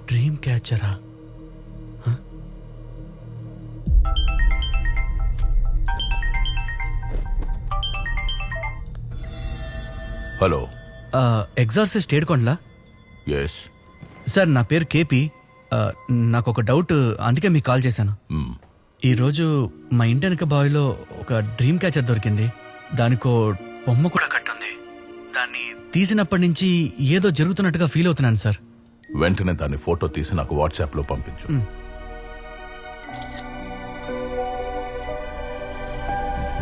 Dream క్యాచరా? Hello, exorcist ఏడుకోండ్లా? Yes. Sir నా పేరు కేపీ. నాకు ఒక డౌట్, అందుకే మీకు కాల్ చేశాను. ఈరోజు మా ఇంటి వెనక బావిలో ఒక డ్రీమ్ క్యాచర్ దొరికింది. దానికో బొమ్మ కూడా కట్టుంది. దాన్ని తీసినప్పటి నుంచి ఏదో జరుగుతున్నట్టుగా ఫీల్ అవుతున్నాను సార్. వెంటనే దాన్ని ఫోటో తీసి నాకు వాట్సాప్లో పంపించు.